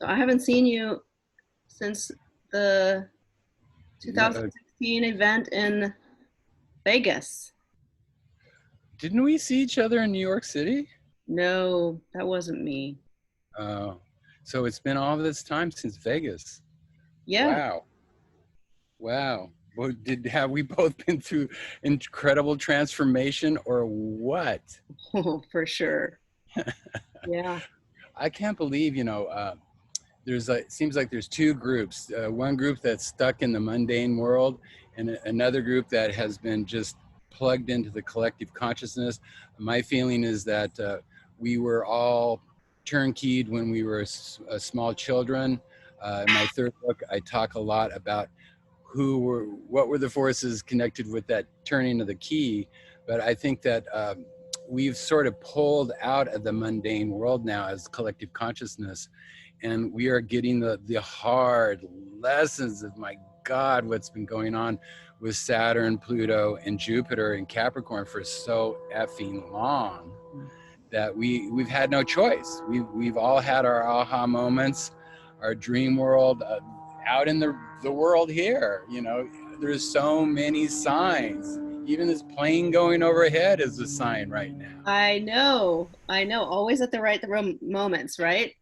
So I haven't seen you since the No, 2016 event in Vegas. didn't we see each other in New York City? No, that wasn't me. Oh, so it's been all this time since Vegas. Yeah, Wow, wow. Well, have we both been through incredible transformation or what? oh, for sure. Yeah. I can't believe, there's it seems like there's two groups. One group that's stuck in the mundane world, and another group that has been just plugged into the collective consciousness. My feeling is that we were all turnkeyed when we were small children. In my third book, I talk a lot about what were the forces connected with that turning of the key. But I think that we've sort of pulled out of the mundane world now as collective consciousness, and we are getting the hard lessons of, my God, what's been going on with Saturn, Pluto, and Jupiter in Capricorn for so effing long that we've had no choice. We've all had our aha moments, our dream world out in the world here. There's so many signs. Even this plane going overhead is a sign right now. I know. I know. Always at the right moments, right?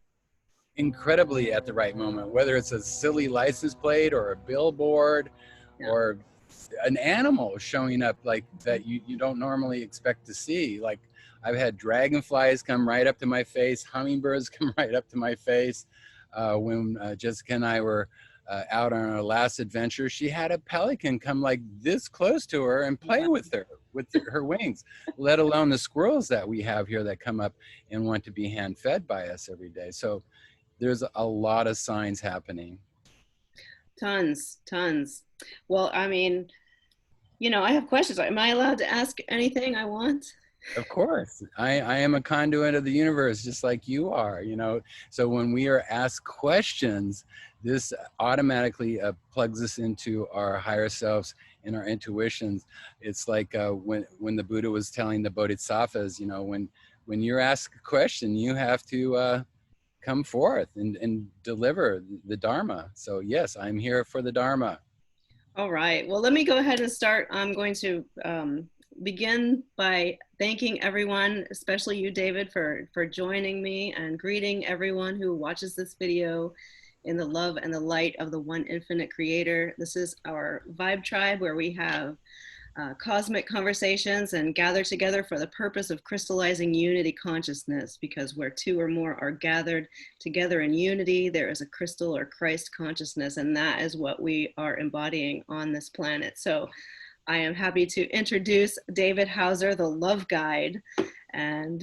Incredibly at the right moment, whether it's a silly license plate or a billboard Yeah. or an animal showing up like that you don't normally expect to see. Like, I've had dragonflies come right up to my face, hummingbirds come right up to my face. When Jessica and I were out on our last adventure, she had a pelican come like this close to her and play with her with her wings, let alone the squirrels that we have here that come up and want to be hand fed by us every day. So there's a lot of signs happening. Tons, tons. Well, I mean, I have questions. Am I allowed to ask anything I want? Of course, I am a conduit of the universe, just like you are. So when we are asked questions, this automatically plugs us into our higher selves and our intuitions. It's like when the Buddha was telling the bodhisattvas, when you're asked a question, you have to come forth and deliver the Dharma. So yes, I'm here for the Dharma. All right. Well, let me go ahead and start. I'm going to begin by thanking everyone, especially you, David, for joining me, and greeting everyone who watches this video in the love and the light of the one infinite creator. This is our Vibe Tribe, where we have cosmic conversations and gather together for the purpose of crystallizing unity consciousness, because where two or more are gathered together in unity, there is a crystal or Christ consciousness, and that is what we are embodying on this planet. So I am happy to introduce David Hauser, the Love Guide. And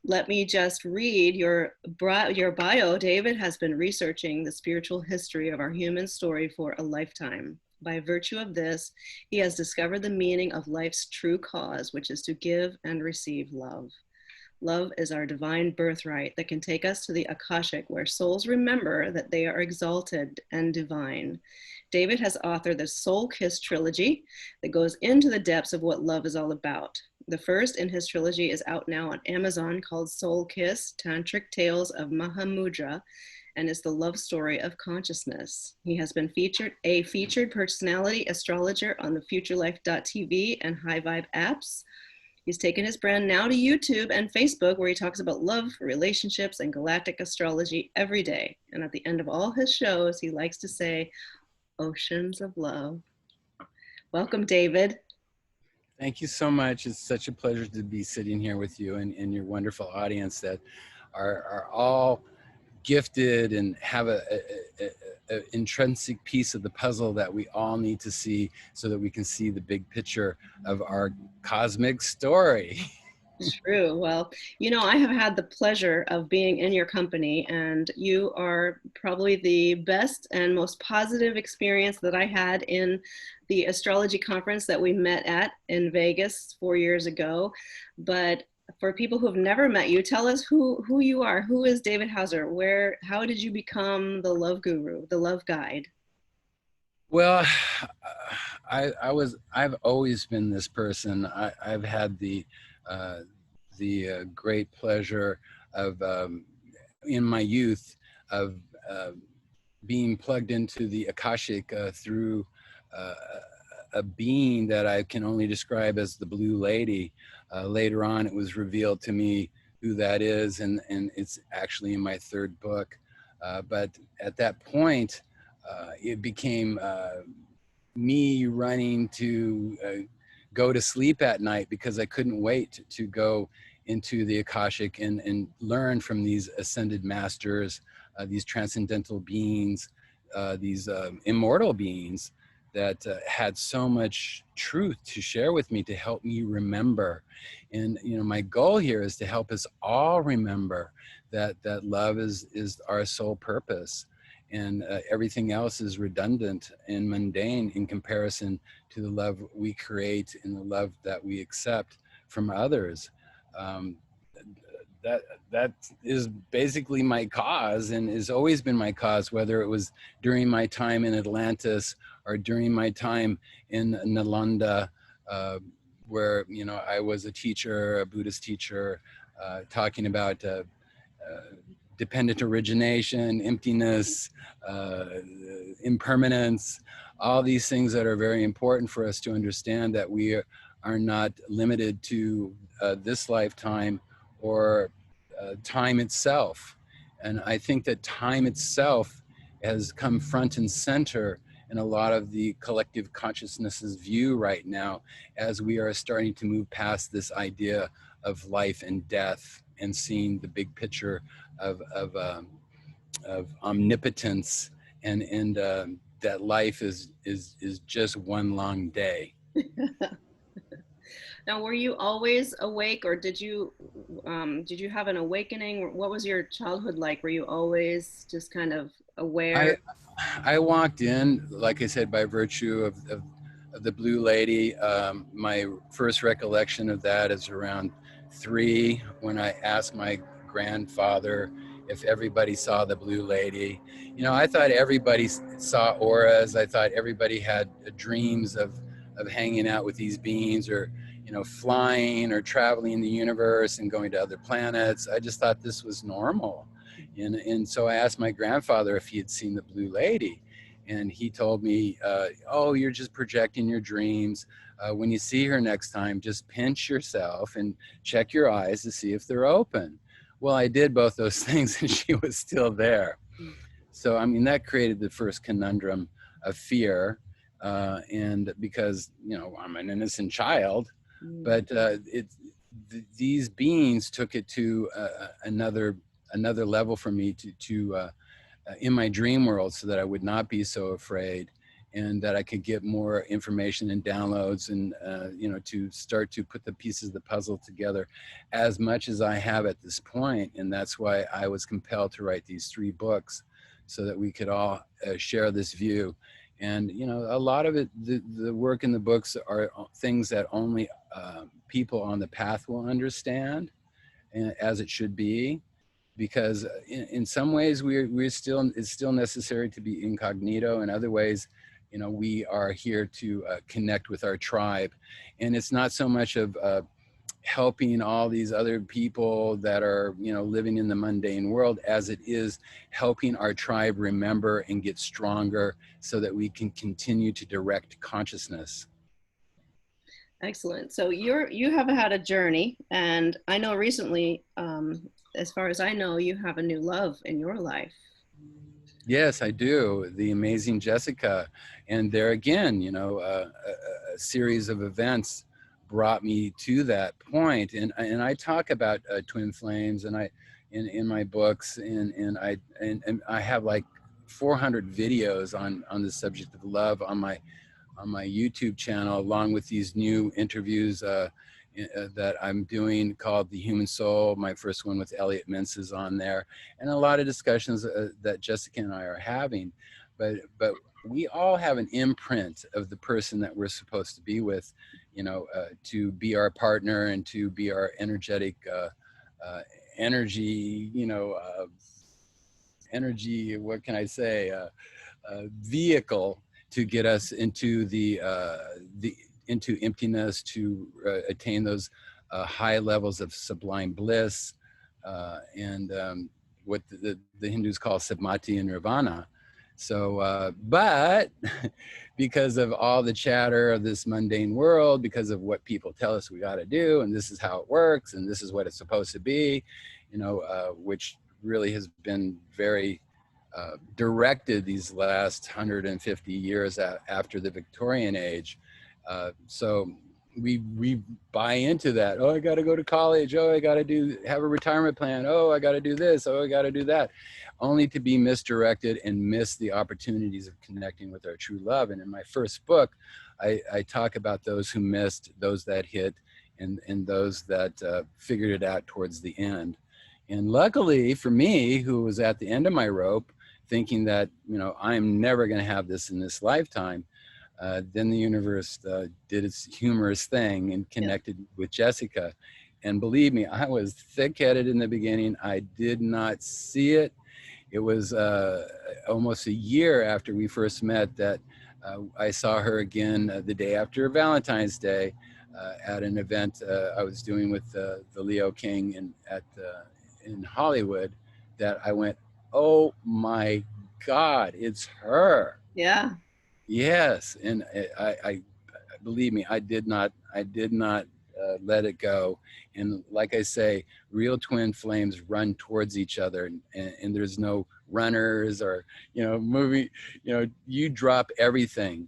let me just read your bio. David has been researching the spiritual history of our human story for a lifetime. By virtue of this, he has discovered the meaning of life's true cause, which is to give and receive love. Love is our divine birthright that can take us to the Akashic, where souls remember that they are exalted and divine. David has authored the Soul Kiss trilogy that goes into the depths of what love is all about. The first in his trilogy is out now on Amazon, called Soul Kiss, Tantric Tales of Mahamudra, and is the love story of consciousness. He has been a featured personality astrologer on the futurelife.tv and High Vibe apps. He's taken his brand now to YouTube and Facebook, where he talks about love, relationships, and galactic astrology every day. And at the end of all his shows, he likes to say, oceans of love. Welcome, David. Thank you so much. It's such a pleasure to be sitting here with you and your wonderful audience that are all gifted and have a intrinsic piece of the puzzle that we all need to see so that we can see the big picture of our cosmic story. True. Well, I have had the pleasure of being in your company, and you are probably the best and most positive experience that I had in the astrology conference that we met at in Vegas 4 years ago. But for people who have never met you, tell us who you are. Who is David Hauser? How did you become the love guru, the love guide? Well, I've always been this person. I've had the great pleasure of, in my youth, of being plugged into the Akashic through uh, a being that I can only describe as the Blue Lady. Later on, it was revealed to me who that is, and it's actually in my third book. But at that point, it became me running to go to sleep at night because I couldn't wait to go into the Akashic and learn from these ascended masters, these transcendental beings, these immortal beings that had so much truth to share with me to help me remember. And my goal here is to help us all remember that love is our sole purpose, and everything else is redundant and mundane in comparison to the love we create and the love that we accept from others. Um, that that is basically my cause, and has always been my cause, whether it was during my time in Atlantis or during my time in Nalanda, where I was a teacher, a Buddhist teacher, talking about dependent origination, emptiness, uh, impermanence, all these things that are very important for us to understand, that we are not limited to this lifetime or time itself. And I think that time itself has come front and center in a lot of the collective consciousness's view right now, as we are starting to move past this idea of life and death and seeing the big picture of omnipotence, and that life is just one long day. Now, were you always awake, or did you have an awakening? What was your childhood like? Were you always just kind of I aware? I walked in, like I said, by virtue of the Blue Lady. My first recollection of that is around 3, when I asked my grandfather if everybody saw the Blue Lady. I thought everybody saw auras. I thought everybody had dreams of hanging out with these beings, or flying or traveling in the universe and going to other planets. I just thought this was normal. And so I asked my grandfather if he had seen the Blue Lady. And he told me, oh, you're just projecting your dreams. When you see her next time, just pinch yourself and check your eyes to see if they're open. Well, I did both those things, and she was still there. So, I mean, that created the first conundrum of fear. And because, I'm an innocent child, Mm. but these beings took it to another level for me to in my dream world, so that I would not be so afraid, and that I could get more information and downloads, and to start to put the pieces of the puzzle together as much as I have at this point. And that's why I was compelled to write these 3 books, so that we could all share this view. And a lot of it, the work in the books are things that only people on the path will understand, as it should be, because in some ways we're still, it's still necessary to be incognito. In other ways, we are here to connect with our tribe. And it's not so much of helping all these other people that are living in the mundane world, as it is helping our tribe remember and get stronger, so that we can continue to direct consciousness. Excellent. So you have had a journey, and I know recently, as far as I know, you have a new love in your life. Yes, I do. The amazing Jessica. And there again, a series of events brought me to that point. And I talk about twin flames, and in my books, and I have like 400 videos on the subject of love on my YouTube channel, along with these new interviews that I'm doing, called The Human Soul. My first one with Elliot Mintz is on there, and a lot of discussions that Jessica and I are having. But we all have an imprint of the person that we're supposed to be with, to be our partner and to be our energetic energy, energy. What can I say? Vehicle to get us into the into emptiness, to attain those high levels of sublime bliss, and what the Hindus call Samadhi and Nirvana. So, but because of all the chatter of this mundane world, because of what people tell us we got to do, and this is how it works, and this is what it's supposed to be, which really has been very directed these last 150 years after the Victorian age. So we buy into that. Oh, I got to go to college. Oh, I got to have a retirement plan. Oh, I got to do this. Oh, I got to do that, only to be misdirected and miss the opportunities of connecting with our true love. And in my first book, I talk about those who missed, those that hit, and those that figured it out towards the end. And luckily for me, who was at the end of my rope, thinking that, I'm never going to have this in this lifetime, then the universe did its humorous thing and connected with Jessica. And believe me, I was thick-headed in the beginning. I did not see it. It was almost a year after we first met that I saw her again the day after Valentine's Day at an event I was doing with the Leo King in Hollywood, that I went, oh my God, it's her. Yeah. Yes. And I believe me, I did not let it go. And like I say, real twin flames run towards each other, and there's no runners or, movie, you drop everything,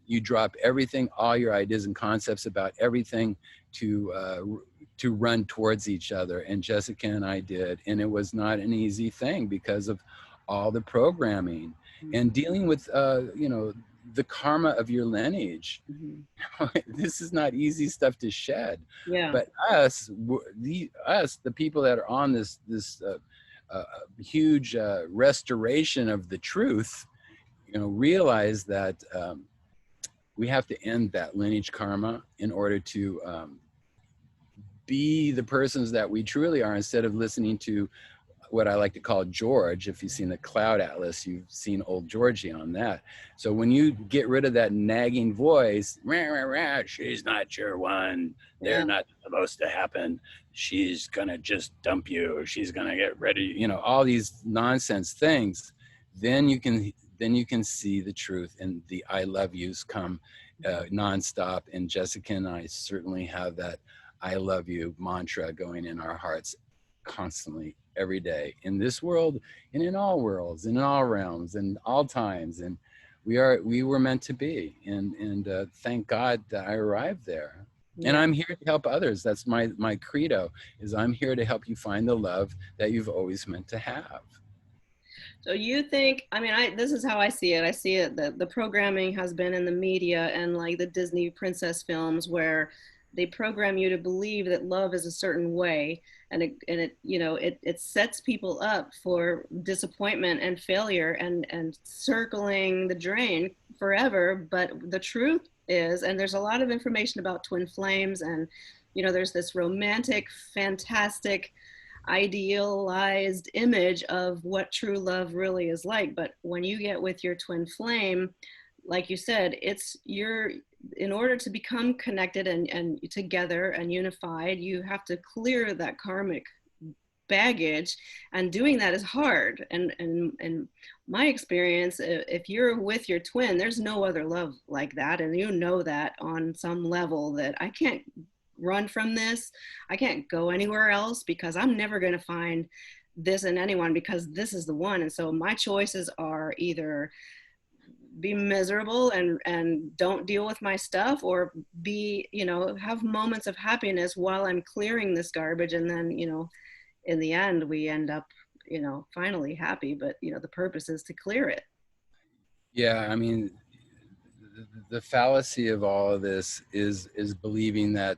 all your ideas and concepts about everything to run towards each other. And Jessica and I did. And it was not an easy thing because of all the programming and dealing with, the karma of your lineage. This is not easy stuff to shed. Yeah. But the people that are on this huge restoration of the truth, realize that we have to end that lineage karma in order to be the persons that we truly are, instead of listening to what I like to call George. If you've seen the Cloud Atlas, you've seen old Georgie on that. So when you get rid of that nagging voice, rah, rah, rah, she's not your one, they're not supposed to happen, she's gonna just dump you, she's gonna get ready, all these nonsense things, then you can see the truth, and the I love yous come nonstop. And Jessica and I certainly have that I love you mantra going in our hearts constantly, every day, in this world and in all worlds, and in all realms and all times. And we were meant to be, and thank God that I arrived there. And I'm here to help others. That's my credo, is I'm here to help you find the love that you've always meant to have. So you think, this is how I see it. I see it that the programming has been in the media and like the Disney princess films, where they program you to believe that love is a certain way, and it sets people up for disappointment and failure and circling the drain forever. But the truth is, and there's a lot of information about twin flames, and there's this romantic, fantastic, idealized image of what true love really is like. But when you get with your twin flame, like you said, in order to become connected and together and unified, you have to clear that karmic baggage, and doing that is hard. And my experience, if you're with your twin, there's no other love like that, and that on some level, that I can't run from this, I can't go anywhere else, because I'm never going to find this in anyone, because this is the one. And so my choices are either be miserable and don't deal with my stuff, or have moments of happiness while I'm clearing this garbage. And then, in the end, we end up, finally happy, but, the purpose is to clear it. Yeah. The fallacy of all of this is believing that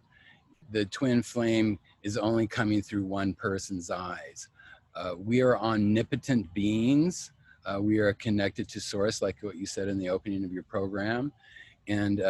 the twin flame is only coming through one person's eyes. We are omnipotent beings. We are connected to source, like what you said in the opening of your program. And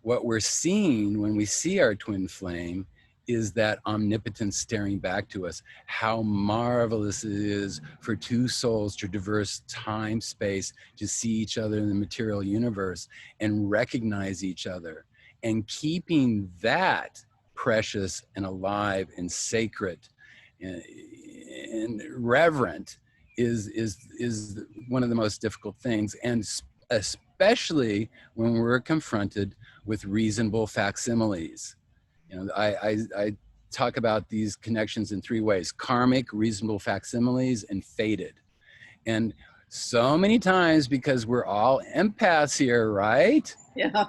what we're seeing when we see our twin flame is that omnipotence staring back to us. How marvelous it is for two souls to traverse time, space, to see each other in the material universe and recognize each other. And keeping that precious and alive and sacred and reverent is one of the most difficult things, and especially when we're confronted with reasonable facsimiles. I talk about these connections in three ways: karmic, reasonable facsimiles, and fated. And so many times, because we're all empaths here, right? Yeah.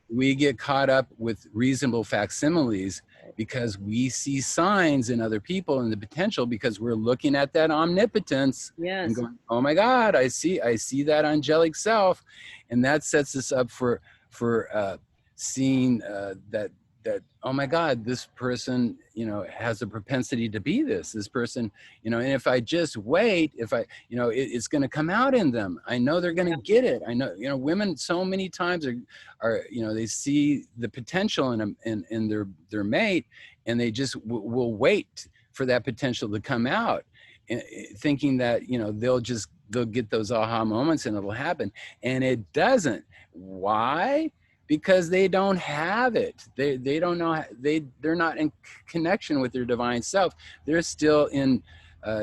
We get caught up with reasonable facsimiles because we see signs in other people and the potential, because we're looking at that omnipotence and Yes. going, oh my God, I see that angelic self. And that sets us up for seeing that oh my God, this person, has a propensity to be this person, and if I just wait, if I, it's going to come out in them. I know they're going to get it. I know, women so many times are they see the potential in their mate, and they just will wait for that potential to come out, thinking that they'll get those aha moments and it'll happen, and it doesn't. Why? Because they don't have it. They don't know. They're not in connection with their divine self. They're still in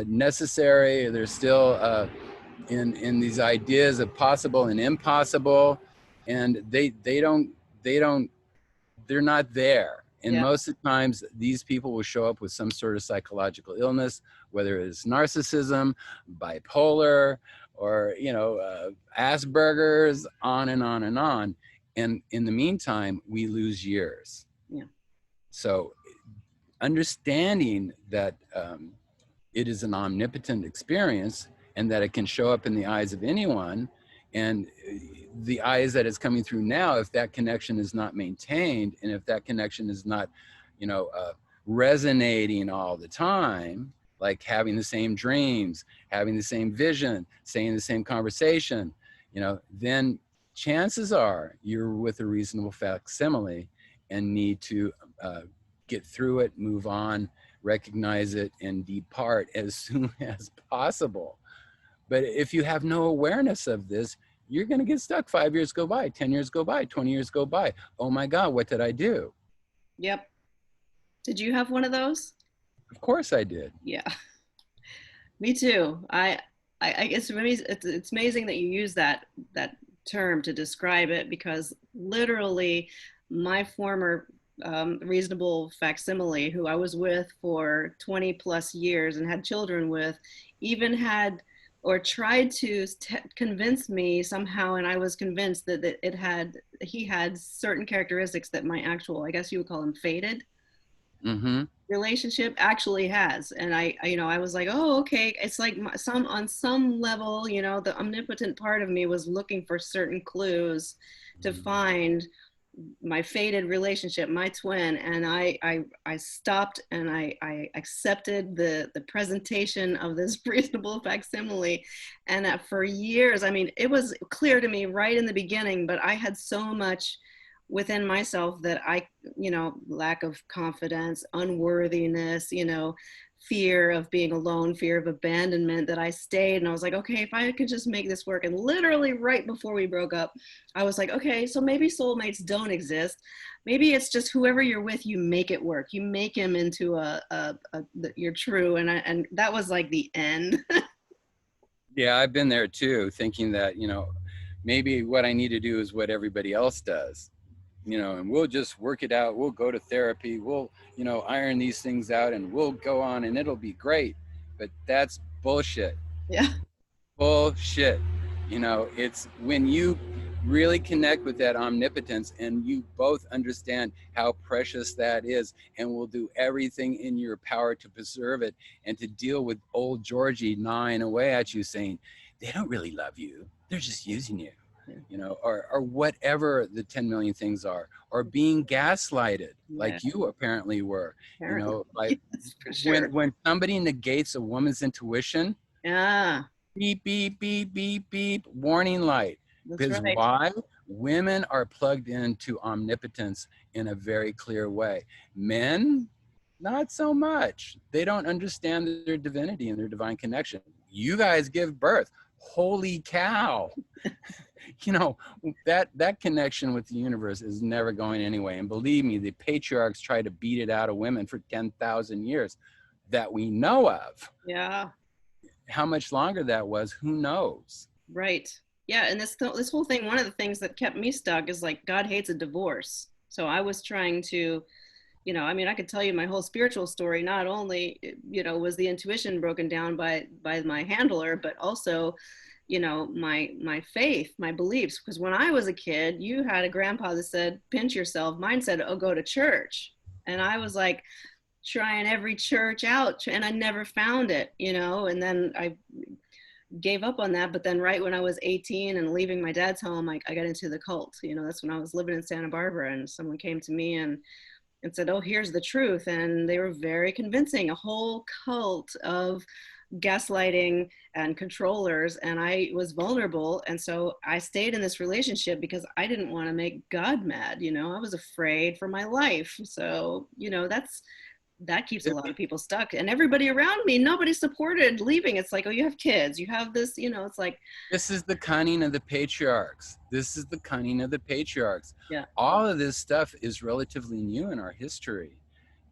necessary. They're still in these ideas of possible and impossible, and they're not there. And Yeah. most of the times, these people will show up with some sort of psychological illness, whether it's narcissism, bipolar, or Asperger's, on and on and on. And in the meantime, we lose years. Yeah. So understanding that it is an omnipotent experience, and that it can show up in the eyes of anyone, and the eyes that it's coming through now, if that connection is not maintained, and if that connection is not, resonating all the time, like having the same dreams, having the same vision, saying the same conversation, then chances are you're with a reasonable facsimile and need to get through it, move on, recognize it, and depart as soon as possible. But if you have no awareness of this, you're going to get stuck. 5 years go by, 10 years go by, 20 years go by. Oh my God, what did I do? Yep. Did you have one of those? Of course I did. Yeah. Me too. I guess it's amazing that you use that term to describe it, because literally my former reasonable facsimile, who I was with for 20 plus years and had children with, even had or tried to convince me somehow, and I was convinced that he had certain characteristics that my actual, I guess you would call them, fated relationship actually has. And I was like, oh, okay. It's like on some level, the omnipotent part of me was looking for certain clues to find my fated relationship, my twin. And I stopped, and I accepted the presentation of this reasonable facsimile. And that for years, it was clear to me right in the beginning, but I had so much within myself that lack of confidence, unworthiness, fear of being alone, fear of abandonment, that I stayed. And I was like, okay, if I could just make this work. And literally right before we broke up, I was like, okay, so maybe soulmates don't exist. Maybe it's just whoever you're with, you make it work. You make him into you're true. And that was like the end. Yeah, I've been there too, thinking that, maybe what I need to do is what everybody else does. And we'll just work it out. We'll go to therapy. We'll, iron these things out, and we'll go on, and it'll be great. But that's bullshit. Yeah. Bullshit. It's when you really connect with that omnipotence, and you both understand how precious that is, and will do everything in your power to preserve it, and to deal with old Georgie gnawing away at you saying, they don't really love you. They're just using you. Or whatever the 10 million things are, or being gaslighted, like you apparently were. Like yes, for sure. when somebody negates a woman's intuition, beep, beep, beep, beep, beep, warning light. Because right. Why? Women are plugged into omnipotence in a very clear way. Men, not so much. They don't understand their divinity and their divine connection. You guys give birth. Holy cow. That connection with the universe is never going anyway. And believe me, the patriarchs try to beat it out of women for 10,000 years that we know of. Yeah. how much longer that was, who knows? Right. Yeah, and this whole thing, one of the things that kept me stuck is like God hates a divorce. So I was trying to, I mean, I could tell you my whole spiritual story. Not only, was the intuition broken down by my handler, but also, my faith, my beliefs. Because when I was a kid, you had a grandpa that said, "Pinch yourself." Mine said, "Oh, go to church." And I was like trying every church out, and I never found it, and then I gave up on that. But then right when I was 18 and leaving my dad's home, I got into the cult. That's when I was living in Santa Barbara, and someone came to me and said, "Oh, here's the truth." And they were very convincing, a whole cult of gaslighting and controllers. And I was vulnerable. And so I stayed in this relationship because I didn't want to make God mad. I was afraid for my life. So, that keeps a lot of people stuck. And everybody around me, nobody supported leaving. It's like, oh, you have kids, you have this, it's like, This is the cunning of the patriarchs. This is the cunning of the patriarchs. yeah. All of this stuff is relatively new in our history.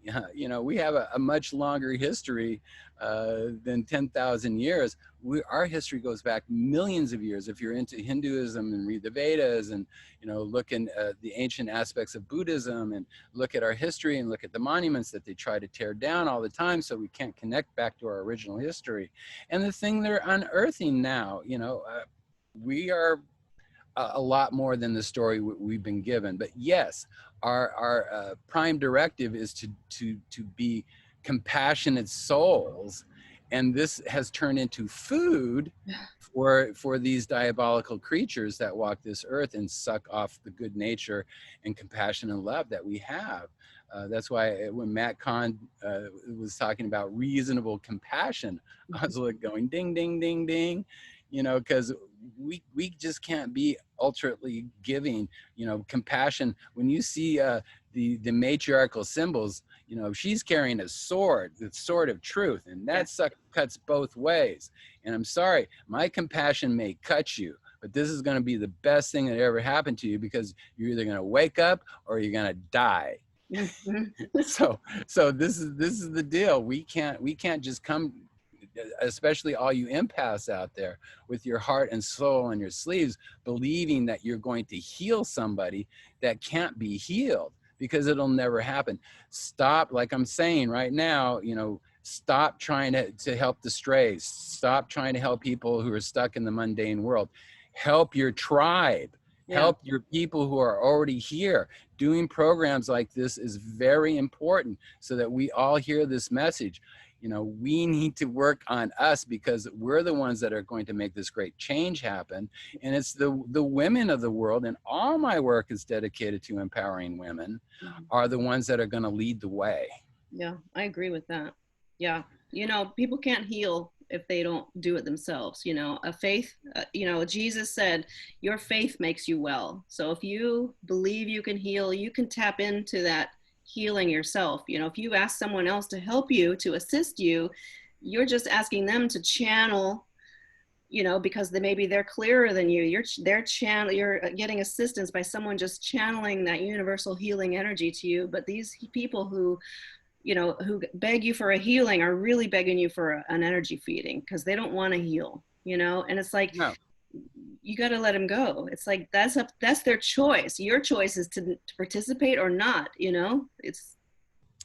Yeah, we have a much longer history than 10,000 years. Our history goes back millions of years. If you're into Hinduism and read the Vedas and, look in the ancient aspects of Buddhism and look at our history and look at the monuments that they try to tear down all the time so we can't connect back to our original history. And the thing they're unearthing now, we are a lot more than the story we've been given. But yes, our prime directive is to be compassionate souls, and this has turned into food for these diabolical creatures that walk this earth and suck off the good nature and compassion and love that we have. That's why when Matt Kahn was talking about reasonable compassion, I was like going ding, ding, ding, ding, because we just can't be ultimately giving, compassion. When you see the matriarchal symbols, she's carrying a sword, the sword of truth, and that cuts both ways. And I'm sorry, my compassion may cut you, but this is going to be the best thing that ever happened to you, because you're either going to wake up or you're going to die. so this is the deal. We can't just come, especially all you empaths out there, with your heart and soul on your sleeves, believing that you're going to heal somebody that can't be healed, because it'll never happen. Stop, like I'm saying right now, stop trying to help the strays. Stop trying to help people who are stuck in the mundane world. Help your tribe. Help your people who are already here. Doing programs like this is very important so that we all hear this message. We need to work on us, because we're the ones that are going to make this great change happen. And it's the women of the world, and all my work is dedicated to empowering women, are the ones that are going to lead the way. Yeah, I agree with that. Yeah. People can't heal if they don't do it themselves. A faith, Jesus said, your faith makes you well. So if you believe you can heal, you can tap into that healing yourself. If you ask someone else to help you, to assist you, you're just asking them to channel, because maybe they're clearer than you. You're getting assistance by someone just channeling that universal healing energy to you. But these people who beg you for a healing are really begging you for an energy feeding, because they don't want to heal, and it's like, No. You got to let them go. It's like, that's their choice. Your choice is to participate or not,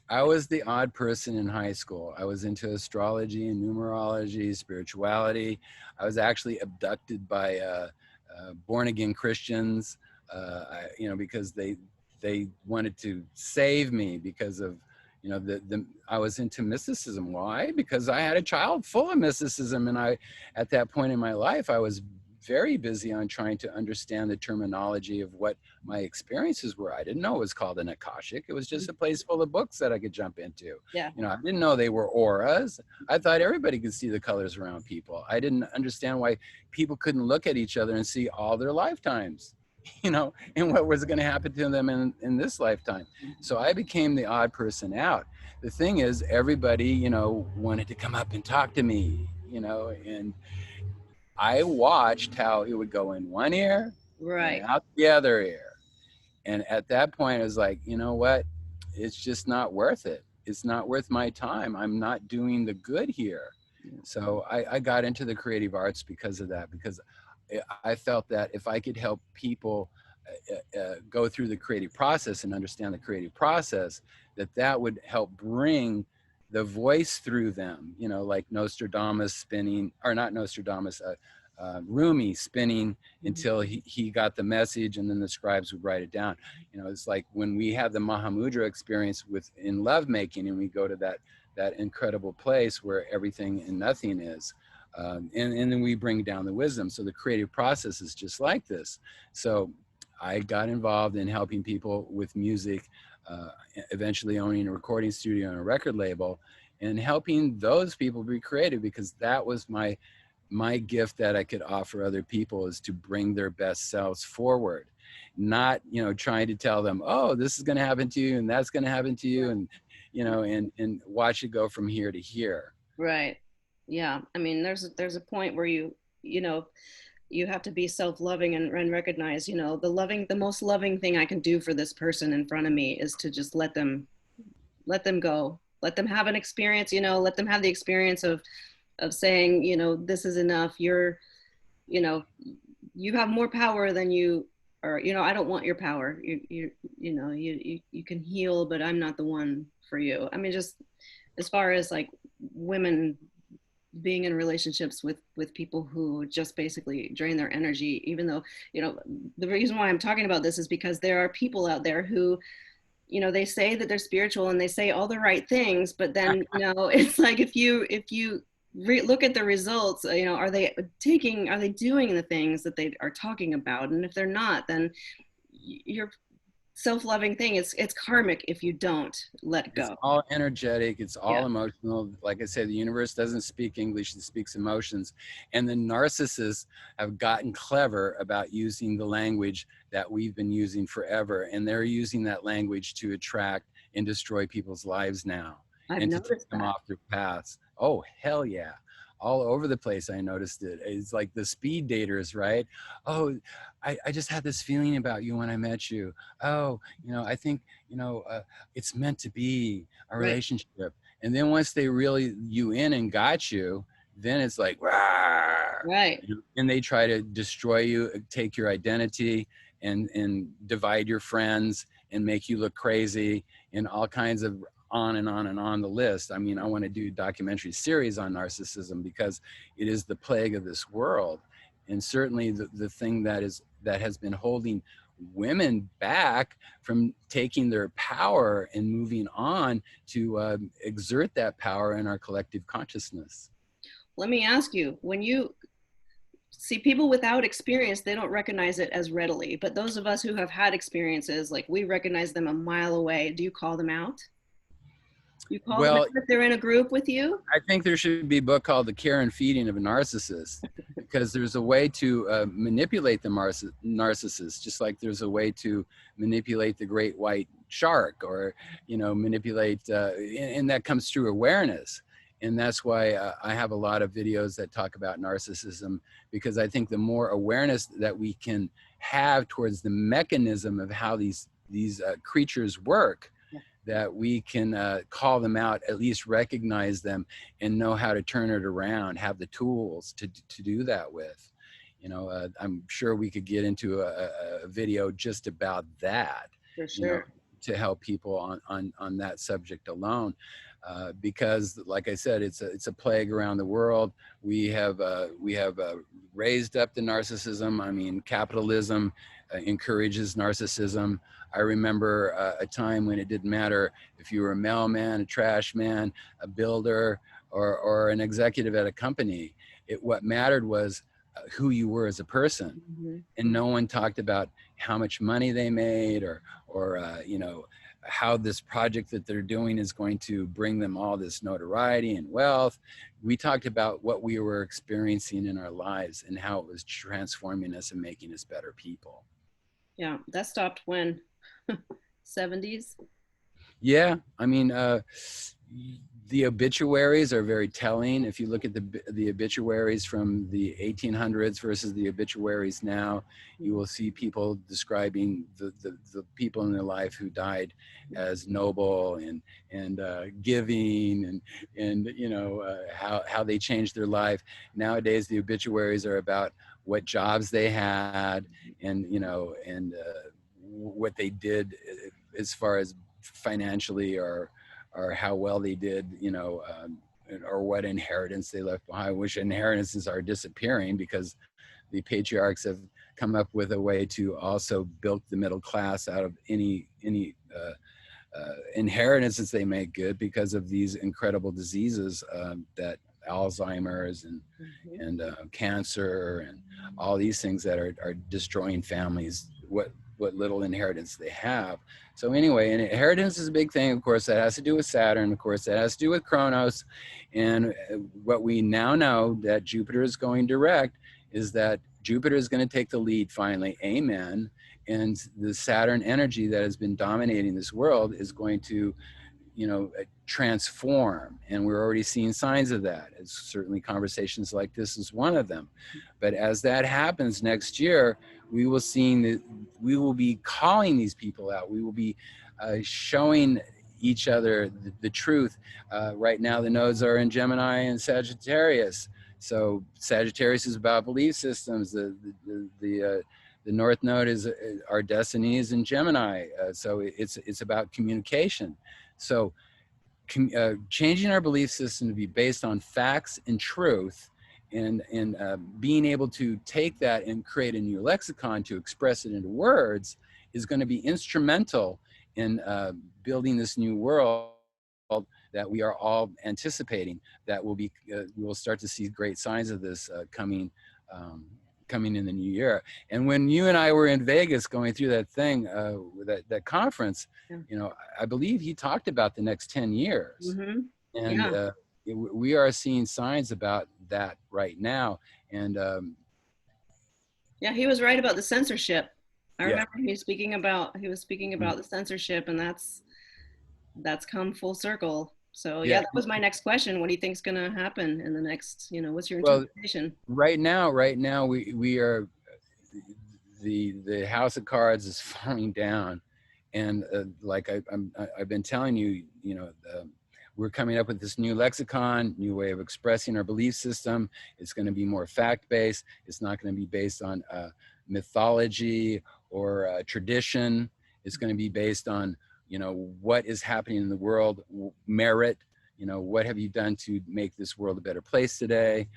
I was the odd person in high school. I was into astrology and numerology, spirituality. I was actually abducted by born again Christians, because they wanted to save me because of, I was into mysticism. Why? Because I had a child full of mysticism, and at that point in my life, I was very busy on trying to understand the terminology of what my experiences were. I didn't know it was called an Akashic. It was just a place full of books that I could jump into. Yeah. I didn't know they were auras. I thought everybody could see the colors around people. I didn't understand why people couldn't look at each other and see all their lifetimes, and what was going to happen to them in this lifetime. So I became the odd person out. The thing is, everybody, wanted to come up and talk to me, and I watched how it would go in one ear right, and out the other ear. And at that point, I was like, you know what? It's just not worth it. It's not worth my time. I'm not doing the good here. So I got into the creative arts because of that, because I felt that if I could help people go through the creative process and understand the creative process, that would help bring the voice through them, you know, like Nostradamus spinning, or not Nostradamus, Rumi spinning until he got the message, and then the scribes would write it down. You know, it's like when we have the Mahamudra experience with in lovemaking, and we go to that incredible place where everything and nothing is. And then we bring down the wisdom. So the creative process is just like this. So I got involved in helping people with music, eventually owning a recording studio and a record label, and helping those people be creative, because that was my gift that I could offer other people, is to bring their best selves forward, not, you know, trying to tell them, oh, this is going to happen to you and that's going to happen to you, and you know, and watch it go from here to here. Right. Yeah. I mean, there's a point where you know, you have to be self-loving and recognize, you know, the most loving thing I can do for this person in front of me is to just let them go, let them have an experience, you know, let them have the experience of saying, you know, this is enough. You know, you have more power than you, or, you know, I don't want your power. You know, you can heal, but I'm not the one for you. I mean, just as far as like women being in relationships with people who just basically drain their energy, even though, you know, the reason why I'm talking about this is because there are people out there who, you know, they say that they're spiritual and they say all the right things, but then, you know, it's like if you look at the results, you know, are they doing the things that they are talking about? And if they're not, then your self-loving thing, it's karmic if you don't let It's go. all energetic. It's Yeah, all emotional. Like I said, the universe doesn't speak English, it speaks emotions. And the narcissists have gotten clever about using the language that we've been using forever. And they're using that language to attract and destroy people's lives now, I've and to take noticed them that. off their paths. Oh, hell yeah. All over the place, I noticed it. It's like the speed daters, right? Oh, I just had this feeling about you when I met you. Oh, you know, I think, you know, it's meant to be a Right, relationship. And then once they reel you in and got you, then it's like, "Rawr," right. you know, and they try to destroy you, take your identity, and divide your friends and make you look crazy, and all kinds of on and on and on the list. I mean, I want to do a documentary series on narcissism, because it is the plague of this world. And certainly the thing that has been holding women back from taking their power and moving on to exert that power in our collective consciousness. Let me ask you, when you see people without experience, they don't recognize it as readily, but those of us who have had experiences, like, we recognize them a mile away. Do you call them out? You call them Well, out if they're in a group with you? I think there should be a book called The Care and Feeding of a Narcissist, because there's a way to manipulate the narcissist, just like there's a way to manipulate the great white shark, or, you know, manipulate, and that comes through awareness. And that's why I have a lot of videos that talk about narcissism, because I think the more awareness that we can have towards the mechanism of how these creatures work, that we can call them out, at least recognize them, and know how to turn it around, have the tools to do that with. You know, I'm sure we could get into a video just about that, For you know, sure. to help people on that subject alone. Because, like I said, it's a plague around the world. We have raised up the narcissism. I mean, capitalism encourages narcissism. I remember a time when it didn't matter if you were a mailman, a trash man, a builder, or an executive at a company. What mattered was who you were as a person. Mm-hmm. And no one talked about how much money they made, or you know, how this project that they're doing is going to bring them all this notoriety and wealth. We talked about what we were experiencing in our lives and how it was transforming us and making us better people. Yeah, that stopped when? 70s? Yeah, I mean, The obituaries are very telling. If you look at the obituaries from the 1800s versus the obituaries now, you will see people describing the people in their life who died as noble and giving and how they changed their life. Nowadays, the obituaries are about what jobs they had and what they did as far as financially or how well they did, or what inheritance they left behind, which inheritances are disappearing because the patriarchs have come up with a way to also build the middle class out of any inheritances they make good because of these incredible diseases that Alzheimer's and cancer and all these things that are destroying families. What little inheritance they have. So anyway, and inheritance is a big thing, of course, that has to do with Saturn, of course, that has to do with Kronos. And what we now know that Jupiter is going direct is that Jupiter is going to take the lead finally, amen. And the Saturn energy that has been dominating this world is going to transform, and we're already seeing signs of that. It's certainly conversations like this is one of them. But as that happens next year, we will be calling these people out. We will be showing each other the truth. Right now, the nodes are in Gemini and Sagittarius. So Sagittarius is about belief systems. The North Node is our destiny is in Gemini. So it's about communication. So changing our belief system to be based on facts and truth, and being able to take that and create a new lexicon to express it into words is going to be instrumental in building this new world that we are all anticipating. That will be we will start to see great signs of this coming in the new year. And when you and I were in Vegas going through that thing, that conference, I believe he talked about the next 10 years. Mm-hmm. And we are seeing signs about that right now. And yeah, he was right about the censorship. I remember he was speaking about the censorship, and that's come full circle. So yeah, that was my next question. What do you think's going to happen in the next, what's your interpretation? Right now we are, the house of cards is falling down, and like I've been telling you, we're coming up with this new lexicon, new way of expressing our belief system. It's going to be more fact-based. It's not going to be based on mythology or tradition. It's going to be based on what is happening in the world, merit. What have you done to make this world a better place today?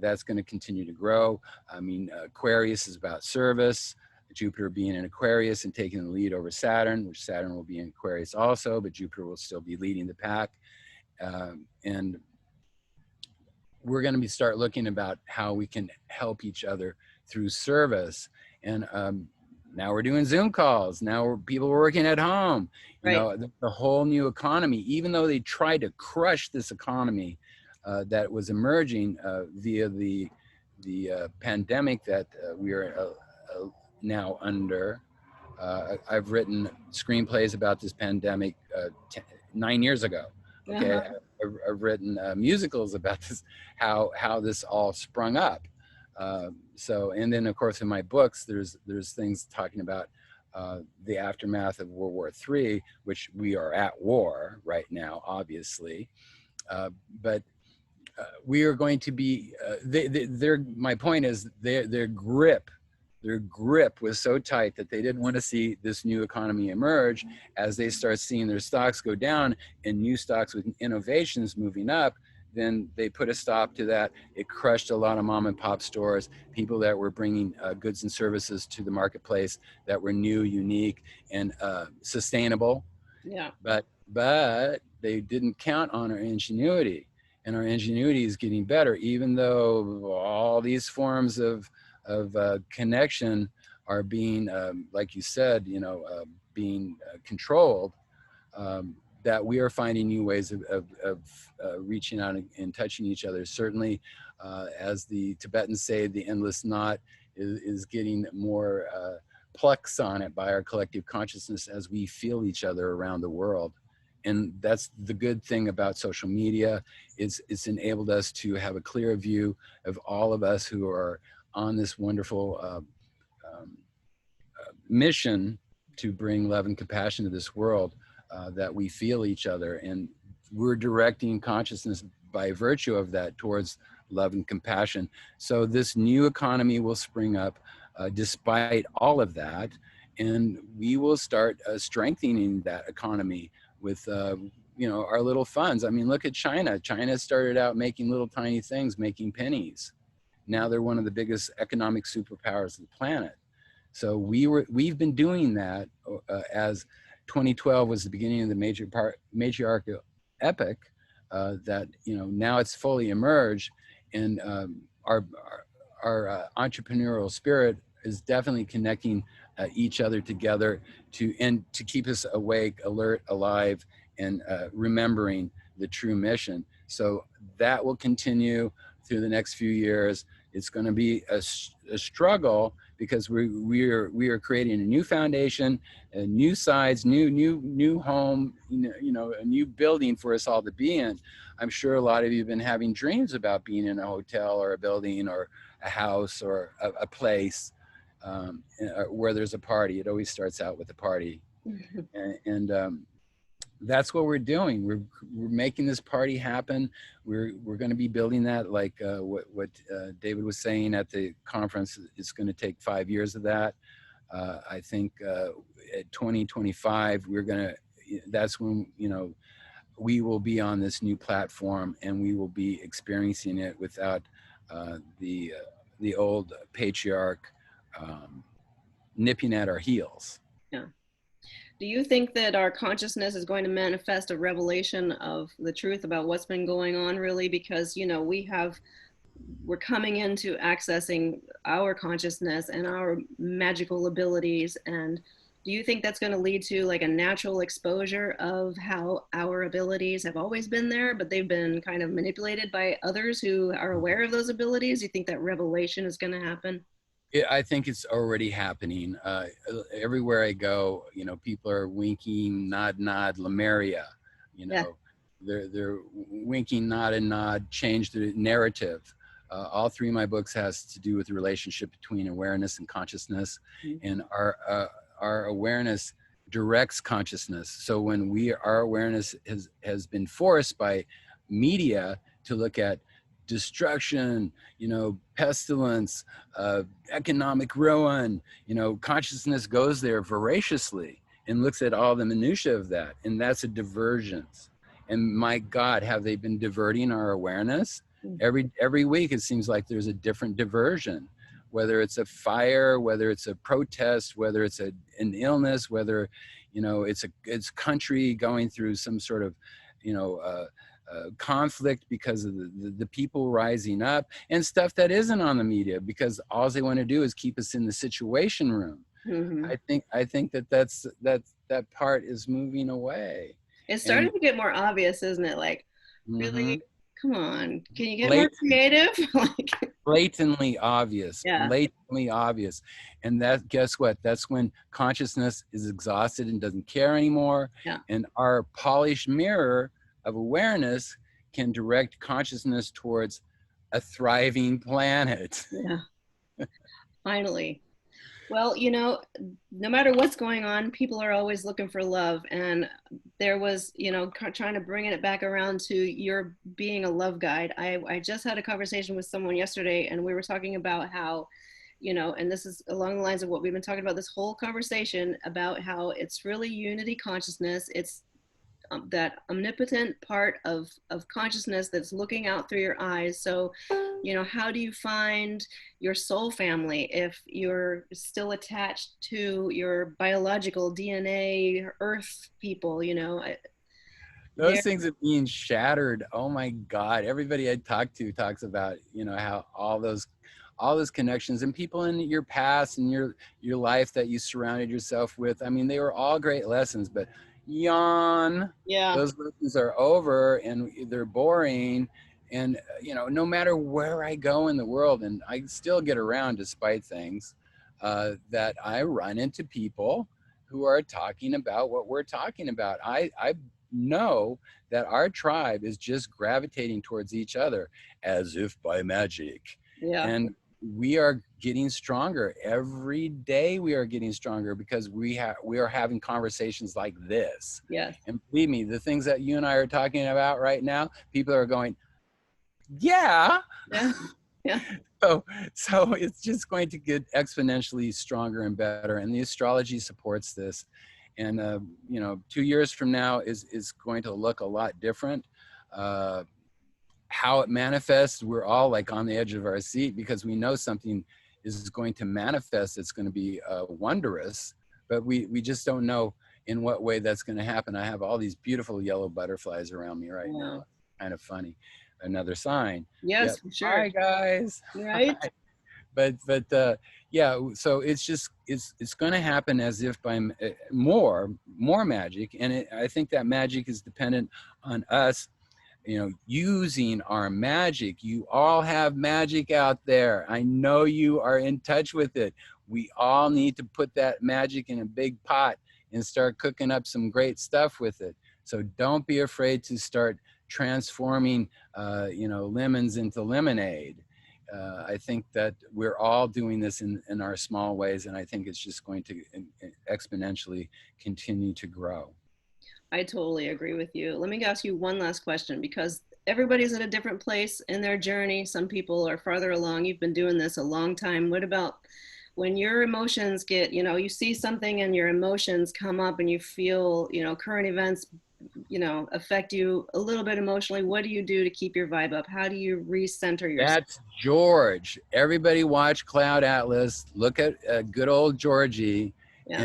That's going to continue to grow. I mean, Aquarius is about service. Jupiter being in Aquarius and taking the lead over Saturn, which Saturn will be in Aquarius also, but Jupiter will still be leading the pack. And we're going to start looking about how we can help each other through service. And now we're doing Zoom calls. Now people are working at home. The whole new economy, even though they tried to crush this economy that was emerging via the pandemic that we are now under. I've written screenplays about this pandemic 9 years ago. Okay, I've written musicals about this, how this all sprung up. And then of course in my books, there's things talking about the aftermath of World War III, which we are at war right now, obviously. But we are going to be, my point is their grip was so tight that they didn't want to see this new economy emerge. As they start seeing their stocks go down and new stocks with innovations moving up, then they put a stop to that. It crushed a lot of mom and pop stores, people that were bringing goods and services to the marketplace that were new, unique, and sustainable. Yeah. But they didn't count on our ingenuity, and our ingenuity is getting better, even though all these forms of connection are being, like you said, being controlled. That we are finding new ways of reaching out and touching each other. Certainly, as the Tibetans say, the endless knot is getting more plex on it by our collective consciousness as we feel each other around the world. And that's the good thing about social media, is it's enabled us to have a clearer view of all of us who are on this wonderful um, mission to bring love and compassion to this world, that we feel each other. And we're directing consciousness by virtue of that towards love and compassion. So this new economy will spring up despite all of that. And we will start strengthening that economy with, our little funds. I mean, look at China. China started out making little tiny things, making pennies. Now they're one of the biggest economic superpowers of the planet. So we've been doing that as 2012 was the beginning of the matriarchal epic, that now it's fully emerged, and our entrepreneurial spirit is definitely connecting each other together to keep us awake, alert, alive, and remembering the true mission. So that will continue through the next few years. It's going to be a struggle, because we are creating a new foundation, a new sides, new home, a new building for us all to be in. I'm sure a lot of you have been having dreams about being in a hotel or a building or a house or a place where there's a party. It always starts out with a party, and that's what we're doing. We're making this party happen. We're going to be building that, like what David was saying at the conference. It's going to take 5 years of that. I think at 2025 that's when we will be on this new platform, and we will be experiencing it without the old patriarch nipping at our heels. Yeah. Do you think that our consciousness is going to manifest a revelation of the truth about what's been going on, really? Because, we're coming into accessing our consciousness and our magical abilities. And do you think that's going to lead to like a natural exposure of how our abilities have always been there, but they've been kind of manipulated by others who are aware of those abilities? Do you think that revelation is going to happen? I think it's already happening. Everywhere I go, people are winking, nod, nod, Lemuria. Yeah. They're winking, nod, and nod, change the narrative. All three of my books has to do with the relationship between awareness and consciousness, and our awareness directs consciousness. So when our awareness has been forced by media to look at destruction, pestilence, economic ruin, consciousness goes there voraciously and looks at all the minutia of that, and that's a divergence. And my God, have they been diverting our awareness? Every week it seems like there's a different diversion, whether it's a fire, whether it's a protest, whether it's an illness, whether it's country going through some sort of conflict because of the people rising up, and stuff that isn't on the media, because all they want to do is keep us in the situation room. I think that part is moving away. It's starting to get more obvious, isn't it? Like, really, come on, can you get more creative? Blatantly obvious. Yeah. Blatantly obvious. And guess what? That's when consciousness is exhausted and doesn't care anymore. Yeah. And our polished mirror of awareness can direct consciousness towards a thriving planet. Yeah. Finally. Well, no matter what's going on, people are always looking for love. And there was, trying to bring it back around to your being a love guide. I just had a conversation with someone yesterday, and we were talking about how, and this is along the lines of what we've been talking about this whole conversation, about how it's really unity consciousness. It's that omnipotent part of consciousness that's looking out through your eyes. So, how do you find your soul family if you're still attached to your biological DNA Earth people? Those things are being shattered. Oh my God. Everybody I talk to talks about, how all those connections and people in your past and your life that you surrounded yourself with. I mean, they were all great lessons, but yawn. Yeah. Those lessons are over and they're boring. And, no matter where I go in the world, and I still get around despite things, that I run into people who are talking about what we're talking about. know that our tribe is just gravitating towards each other as if by magic. Yeah. And we are getting stronger every day. We are getting stronger because we are having conversations like this. Yes. And believe me, the things that you and I are talking about right now, people are going, yeah. Yeah. Yeah. So, so it's just going to get exponentially stronger and better. And the astrology supports this. And, 2 years from now is going to look a lot different. How it manifests, we're all like on the edge of our seat because we know something is going to manifest. It's going to be wondrous, but we just don't know in what way that's going to happen. I have all these beautiful yellow butterflies around me right now. Wow. It's kind of funny. Another sign. Yes, Yep. for sure. Hi guys. Right. But yeah, so it's going to happen as if by more magic, and I think that magic is dependent on us, using our magic. You all have magic out there. I know you are in touch with it. We all need to put that magic in a big pot and start cooking up some great stuff with it. So don't be afraid to start transforming, lemons into lemonade. I think that we're all doing this in our small ways, and I think it's just going to exponentially continue to grow. I totally agree with you. Let me ask you one last question, because everybody's at a different place in their journey. Some people are farther along. You've been doing this a long time. What about when your emotions get, you see something and your emotions come up and you feel, current events, affect you a little bit emotionally? What do you do to keep your vibe up? How do you recenter yourself? That's George. Everybody watch Cloud Atlas. Look at good old Georgie, Yeah.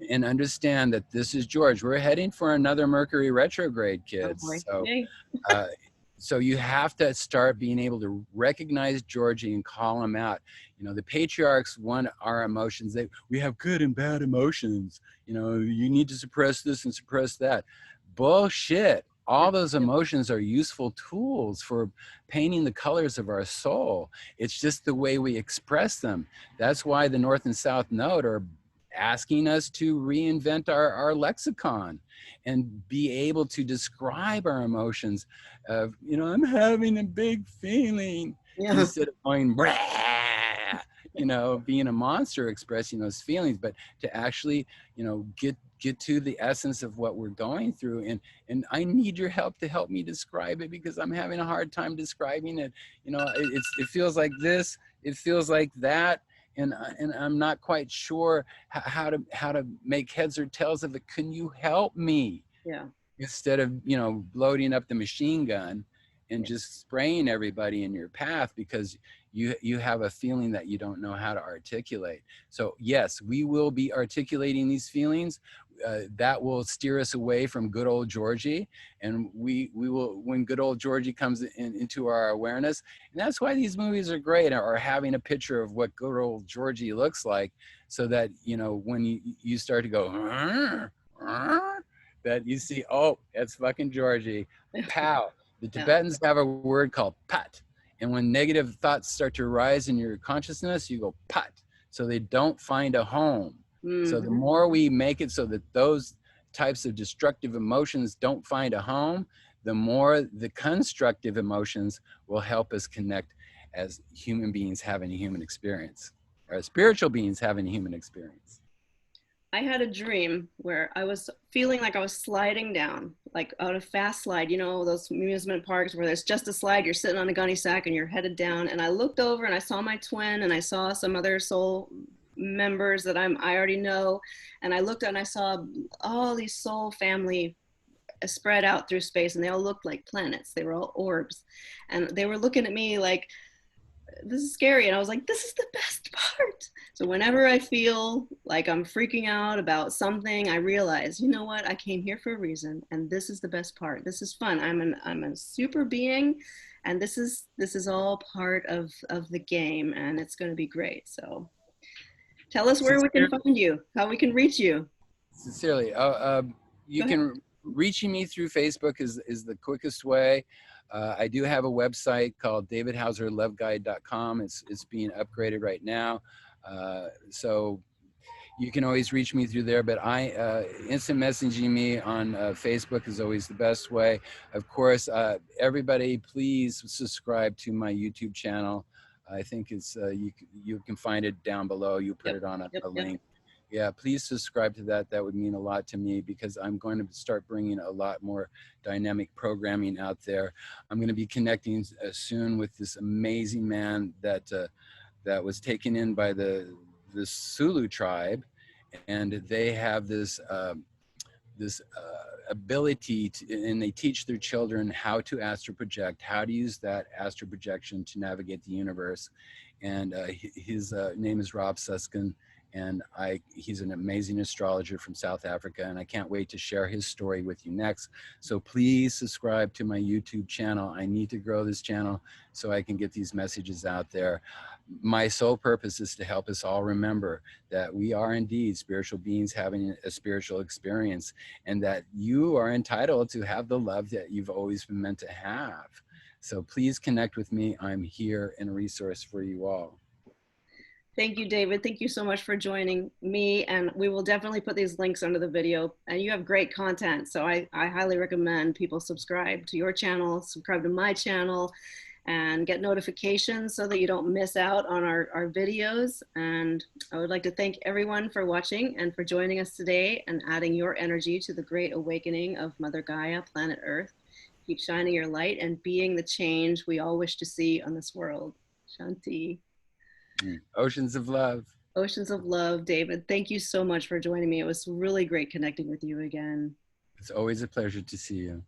and understand that this is George. We're heading for another Mercury retrograde, Oh kids. boy. Yay. Uh, so you have to start being able to recognize Georgie and call him out. The patriarchs want our emotions. We have good and bad emotions. You need to suppress this and suppress that. Bullshit. Yeah. All those emotions are useful tools for painting the colors of our soul. It's just the way we express them. That's why the North and South Node are asking us to reinvent our lexicon and be able to describe our emotions of, I'm having a big feeling, Yeah. instead of going, being a monster expressing those feelings, but to actually, get to the essence of what we're going through. And I need your help to help me describe it, because I'm having a hard time describing it. It feels like this, it feels like that. And I'm not quite sure how to make heads or tails of it. Can you help me? Yeah. Instead of loading up the machine gun and Yeah. just spraying everybody in your path because you have a feeling that you don't know how to articulate. So yes, we will be articulating these feelings. That will steer us away from good old Georgie, and we will, when good old Georgie comes into our awareness. And that's why these movies are great, or having a picture of what good old Georgie looks like, so that when you start to go that you see, oh, that's fucking Georgie. Pow. The Yeah. Tibetans have a word called pat. And when negative thoughts start to rise in your consciousness, you go pat. So they don't find a home. So the Mm-hmm. more we make it so that those types of destructive emotions don't find a home, the more the constructive emotions will help us connect as human beings having a human experience, or as spiritual beings having a human experience. I had a dream where I was feeling like I was sliding down, like on a fast slide, those amusement parks where there's just a slide, you're sitting on a gunny sack and you're headed down. And I looked over and I saw my twin and I saw some other soul members that I already know. And I looked and I saw all these soul family spread out through space, and they all looked like planets. They were all orbs. And they were looking at me like, this is scary. And I was like, this is the best part. So whenever I feel like I'm freaking out about something, I realize, you know what? I came here for a reason, and this is the best part. This is fun. I'm a super being, and this is all part of the game, and it's going to be great. So tell us where we can find you, how we can reach you. Sincerely, you Go ahead. can reaching me through Facebook is the quickest way. I do have a website called davidhauserloveguide.com. It's being upgraded right now. So you can always reach me through there, but instant messaging me on Facebook is always the best way. Of course, everybody, please subscribe to my YouTube channel. I think it's, you can find it down below. You put Yep, it on yep, a yep. link. Yeah, please subscribe to that. That would mean a lot to me because I'm going to start bringing a lot more dynamic programming out there. I'm going to be connecting soon with this amazing man that was taken in by the Sulu tribe, and they have this ability to, and they teach their children how to astral project, how to use that astral projection to navigate the universe. And his name is Rob Suskin, and he's an amazing astrologer from South Africa, and I can't wait to share his story with you next. So please subscribe to my YouTube channel. I need to grow this channel so I can get these messages out there. My sole purpose is to help us all remember that we are indeed spiritual beings having a spiritual experience, and that you are entitled to have the love that you've always been meant to have. So please connect with me. I'm here and a resource for you all. Thank you, David. Thank you so much for joining me. And we will definitely put these links under the video. And you have great content. So I highly recommend people subscribe to your channel, subscribe to my channel, and get notifications so that you don't miss out on our videos. And I would like to thank everyone for watching and for joining us today and adding your energy to the great awakening of Mother Gaia, planet Earth. Keep shining your light and being the change we all wish to see on this world. Shanti. Oceans of love. Oceans of love, David. Thank you so much for joining me. It was really great connecting with you again. It's always a pleasure to see you.